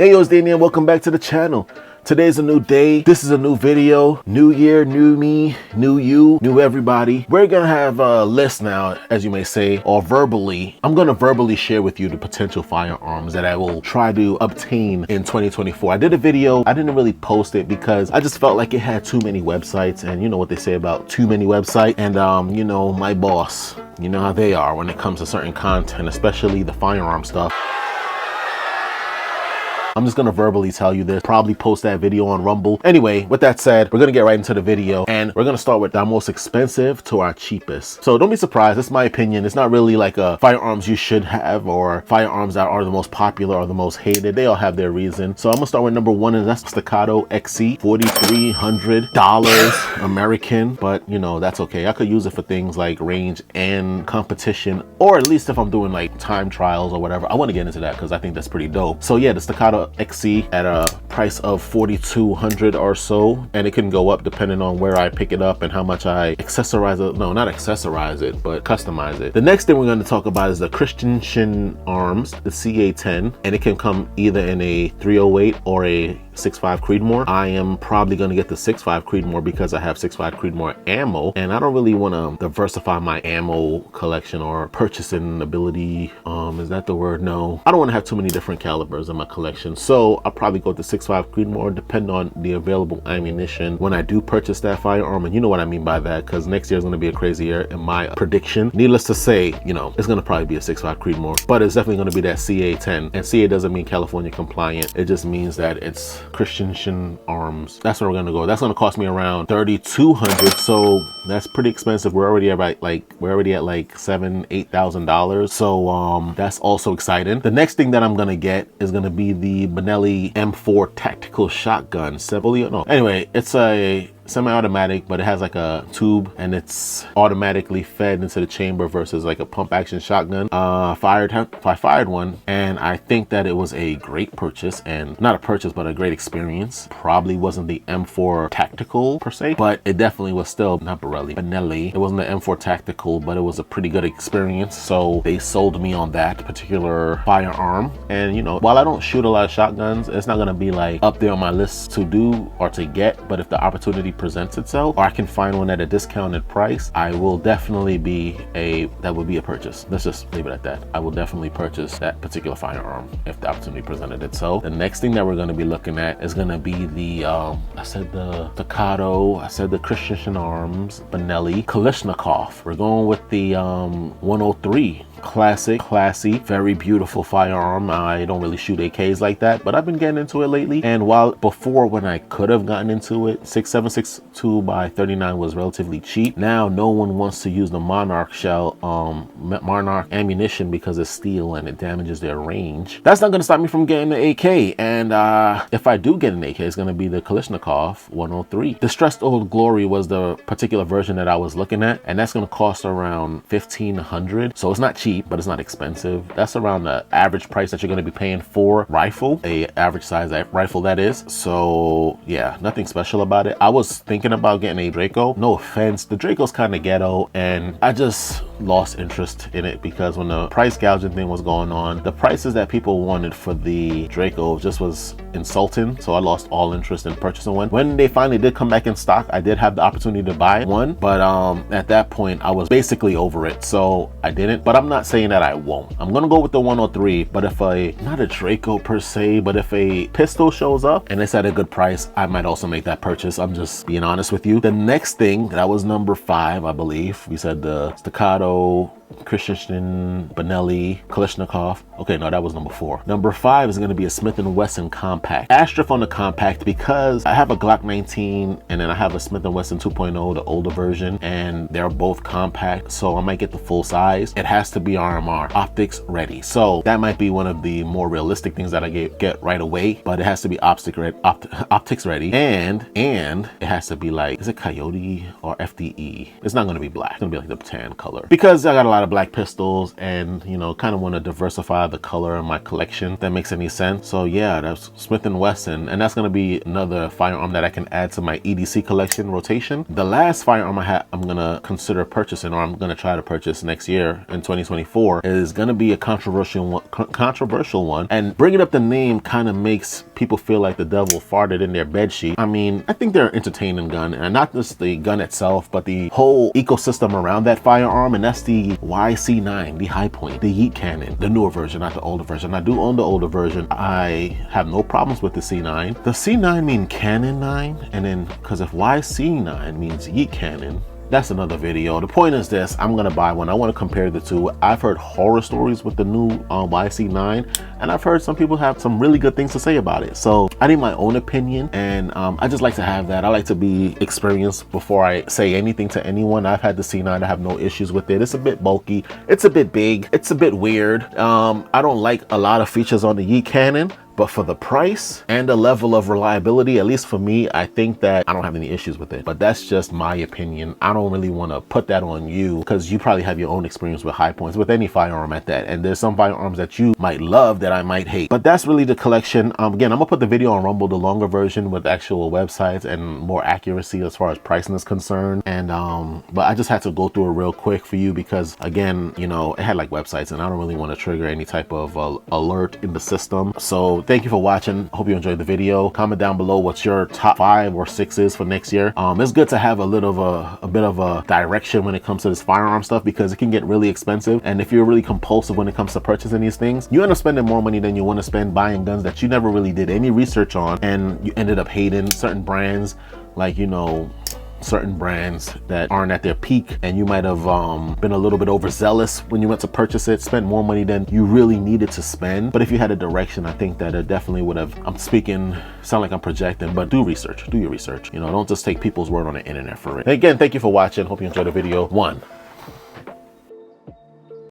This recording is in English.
Hey yo, it's Daeni and welcome back to the channel. Today's a new day. This is a new video. New year, new me, new you, new everybody. We're gonna have a list now, as you may say, or verbally. I'm gonna verbally share with you the potential firearms that I will try to obtain in 2024. I did a video. I didn't really post it because I just felt like it had too many websites, and you know what they say about too many websites. And you know, my boss, you know how they are when it comes to certain content, especially the firearm stuff. I'm just gonna verbally tell you this, probably post that video on Rumble. Anyway, with that said, we're gonna get right into the video and we're gonna start with our most expensive to our cheapest. So don't be surprised, it's my opinion. It's not really like a firearms you should have or firearms that are the most popular or the most hated. They all have their reason. So I'm gonna start with number one, and that's Staccato XC, $4,300 American, but you know, that's okay. I could use it for things like range and competition, or at least if I'm doing like time trials or whatever. I wanna get into that because I think that's pretty dope. So yeah, the Staccato XC at a price of $4,200 or so, and it can go up depending on where I pick it up and how much I accessorize it. No, not accessorize it, but customize it. The next thing we're going to talk about is the Christensen Arms, the CA10, and it can come either in a 308 or a 6.5 Creedmoor. I am probably going to get the 6.5 Creedmoor because I have 6.5 Creedmoor ammo, and I don't really want to diversify my ammo collection or purchasing ability. Is that the word? No, I don't want to have too many different calibers in my collection. So I'll probably go to 6.5 Creedmoor, depending on the available ammunition when I do purchase that firearm. And you know what I mean by that, because next year is going to be a crazy year in my prediction. Needless to say, you know, it's going to probably be a 6.5 Creedmoor, but it's definitely going to be that CA10. And CA doesn't mean California compliant. It just means that it's Christensen Arms. That's where we're going to go. That's going to cost me around $3,200. So that's pretty expensive. We're already at like $7,000-8,000. So that's also exciting. The next thing that I'm going to get is going to be the Benelli M4 tactical shotgun. Anyway, it's a semi-automatic, but it has like a tube and it's automatically fed into the chamber versus like a pump action shotgun. I fired one, and I think that it was a great purchase, and not a purchase but a great experience. Probably wasn't the M4 tactical per se, but it definitely was still not Benelli. It wasn't the M4 tactical, but it was a pretty good experience. So they sold me on that particular firearm. And you know, while I don't shoot a lot of shotguns, it's not gonna be like up there on my list to do or to get, but if the opportunity presents itself, or I can find one at a discounted price, I will definitely that would be a purchase. Let's just leave it at that. I will definitely purchase that particular firearm if the opportunity presented itself. The next thing that we're going to be looking at is going to be the I said the Staccato, I said the Christensen Arms, Benelli Kalashnikov. We're going with the 103. Classic, classy, very beautiful firearm. I don't really shoot AKs like that, but I've been getting into it lately. And while before, when I could have gotten into it, 6762 by 39 was relatively cheap. Now no one wants to use the Monarch shell, Monarch ammunition, because it's steel and it damages their range. That's not going to stop me from getting the AK. And if I do get an AK, it's going to be the Kalashnikov 103. Distressed Old Glory was the particular version that I was looking at, and that's going to cost around $1,500. So it's not cheap, but it's not expensive. That's around the average price that you're going to be paying for rifle, a average size rifle that is. So yeah, nothing special about it. I was thinking about getting a Draco. No offense, the Draco's kind of ghetto, and I just lost interest in it because when the price gouging thing was going on, the prices that people wanted for the Draco just was insulting. So I lost all interest in purchasing one. When they finally did come back in stock, I did have the opportunity to buy one, but at that point I was basically over it, so I didn't. But I'm not saying that I won't. I'm gonna go with the 103, but if not a Draco per se, but if a pistol shows up and it's at a good price, I might also make that purchase. I'm just being honest with you. The next thing, that was number 5, I believe. We said the Staccato, Christensen, Benelli, Kalashnikov. Okay, no, that was number 4. Number 5 is going to be a Smith & Wesson compact. Asterisk on the compact because I have a Glock 19 and then I have a Smith & Wesson 2.0, the older version, and they're both compact, so I might get the full size. It has to be RMR, optics ready. So that might be one of the more realistic things that I get right away, but it has to be optics ready, and it has to be like, is it Coyote or FDE? It's not going to be black. It's going to be like the tan color, because I got a lot of black pistols and, you know, kind of want to diversify the color in my collection, if that makes any sense. So yeah, that's Smith & Wesson, and that's going to be another firearm that I can add to my EDC collection rotation. The last firearm I'm going to consider purchasing, or I'm going to try to purchase next year in 2024, is going to be a controversial one. And bringing up the name kind of makes people feel like the devil farted in their bedsheet. I mean, I think they're an entertaining gun, and not just the gun itself, but the whole ecosystem around that firearm, and that's the YC9, the High Point, the Yeet Cannon, the newer version, not the older version. I do own the older version. I have no problems with the C9. The C9 mean Cannon 9, and then because if YC9 means Yeet Cannon, that's another video. The point is this: I'm gonna buy one. I want to compare the two. I've heard horror stories with the new YC9, and I've heard some people have some really good things to say about it. So I need my own opinion, and I just like to have that. I like to be experienced before I say anything to anyone. I've had the C9. I have no issues with it. It's a bit bulky. It's a bit big. It's a bit weird. I don't like a lot of features on the Yeet Cannon. But for the price and the level of reliability, at least for me, I think that I don't have any issues with it. But that's just my opinion. I don't really want to put that on you because you probably have your own experience with high points, with any firearm at that. And there's some firearms that you might love that I might hate. But that's really the collection. Again, I'm gonna put the video on Rumble, the longer version with actual websites and more accuracy as far as pricing is concerned. And but I just had to go through it real quick for you because, again, you know, it had like websites, and I don't really want to trigger any type of alert in the system. So thank you for watching. Hope you enjoyed the video. Comment down below what your top 5 or 6 is for next year. It's good to have a bit of a direction when it comes to this firearm stuff, because it can get really expensive, and if you're really compulsive when it comes to purchasing these things, you end up spending more money than you want to spend buying guns that you never really did any research on, and you ended up hating certain brands, like, you know, certain brands that aren't at their peak, and you might have been a little bit overzealous when you went to purchase it, spend more money than you really needed to spend. But if you had a direction, I think that it definitely would have, I'm speaking, sound like I'm projecting, but do research, do your research. You know, don't just take people's word on the internet for it. And again, thank you for watching. Hope you enjoyed the video. 1.